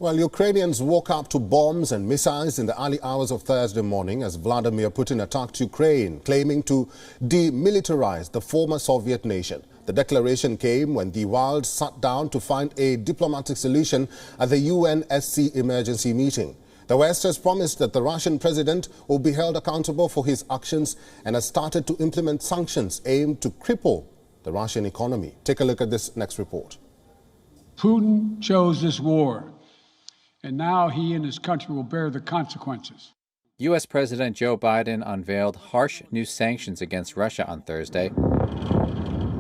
Well, Ukrainians woke up to bombs and missiles in the early hours of Thursday morning as Vladimir Putin attacked Ukraine, claiming to demilitarize the former Soviet nation. The declaration came when the world sat down to find a diplomatic solution at the UNSC emergency meeting. The West has promised that the Russian president will be held accountable for his actions and has started to implement sanctions aimed to cripple the Russian economy. Take a look at this next report. Putin chose this war, and now he and his country will bear the consequences. U.S. President Joe Biden unveiled harsh new sanctions against Russia on Thursday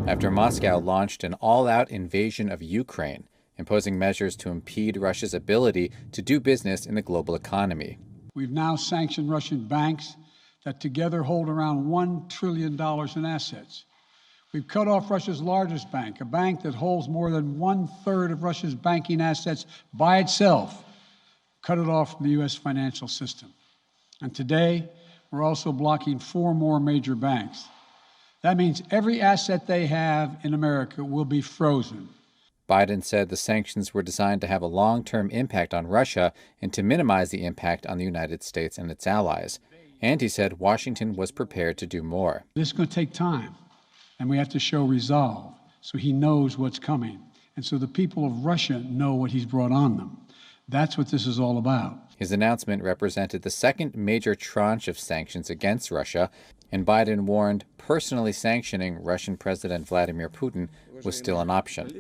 after Moscow launched an all-out invasion of Ukraine, imposing measures to impede Russia's ability to do business in the global economy. We've now sanctioned Russian banks that together hold around $1 trillion in assets. We've cut off Russia's largest bank, a bank that holds more than 1/3 of Russia's banking assets by itself, cut it off from the U.S. financial system. And today, we're also blocking 4 more major banks. That means every asset they have in America will be frozen. Biden said the sanctions were designed to have a long-term impact on Russia and to minimize the impact on the United States and its allies. And he said Washington was prepared to do more. This is going to take time, and we have to show resolve so he knows what's coming. And so the people of Russia know what he's brought on them. That's what this is all about. His announcement represented the second major tranche of sanctions against Russia, and Biden warned personally sanctioning Russian President Vladimir Putin was still an option.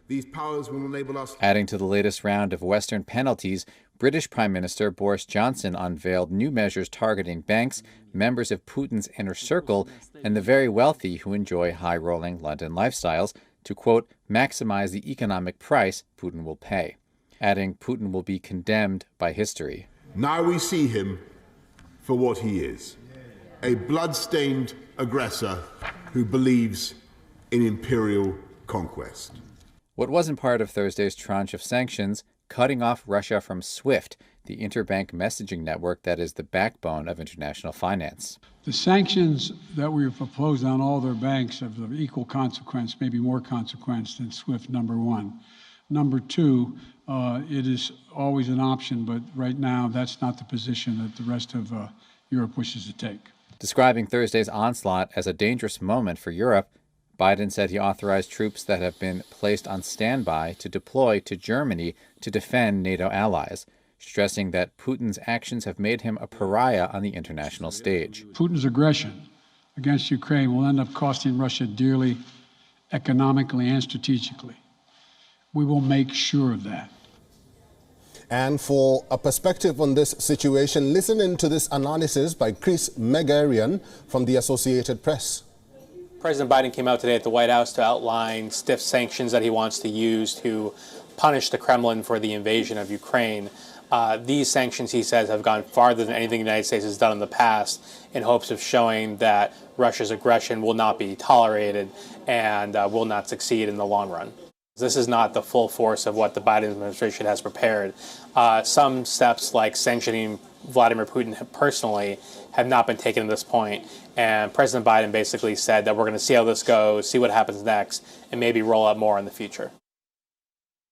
These powers will enable us. Adding to the latest round of Western penalties, British Prime Minister Boris Johnson unveiled new measures targeting banks, members of Putin's inner circle, and the very wealthy who enjoy high-rolling London lifestyles to, quote, maximize the economic price Putin will pay. Adding Putin will be condemned by history. Now we see him for what he is, a blood-stained aggressor who believes in imperial conquest. What wasn't part of Thursday's tranche of sanctions, cutting off Russia from SWIFT, the interbank messaging network that is the backbone of international finance. The sanctions that we've proposed on all their banks are of equal consequence, maybe more consequence than SWIFT, number one. Number two, it is always an option, but right now that's not the position that the rest of Europe wishes to take. Describing Thursday's onslaught as a dangerous moment for Europe, Biden said he authorized troops that have been placed on standby to deploy to Germany to defend NATO allies, stressing that Putin's actions have made him a pariah on the international stage. Putin's aggression against Ukraine will end up costing Russia dearly, economically and strategically. We will make sure of that. And for a perspective on this situation, listen in to this analysis by Chris Megarian from the Associated Press. President Biden came out today at the White House to outline stiff sanctions that he wants to use to punish the Kremlin for the invasion of Ukraine. These sanctions, he says, have gone farther than anything the United States has done in the past in hopes of showing that Russia's aggression will not be tolerated and will not succeed in the long run. This is not the full force of what the Biden administration has prepared. Some steps like sanctioning Vladimir Putin personally have not been taken at this point. And President Biden basically said that we're going to see how this goes, see what happens next, and maybe roll out more in the future.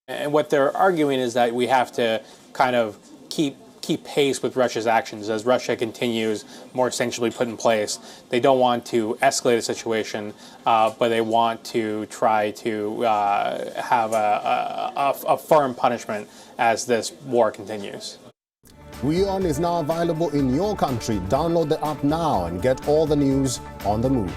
And what they're arguing is that we have to kind of keep pace with Russia's actions as Russia continues more sanctions put in place. They don't want to escalate a situation, but they want to try to have a firm punishment as this war continues. WION is now available in your country. Download the app now and get all the news on the move.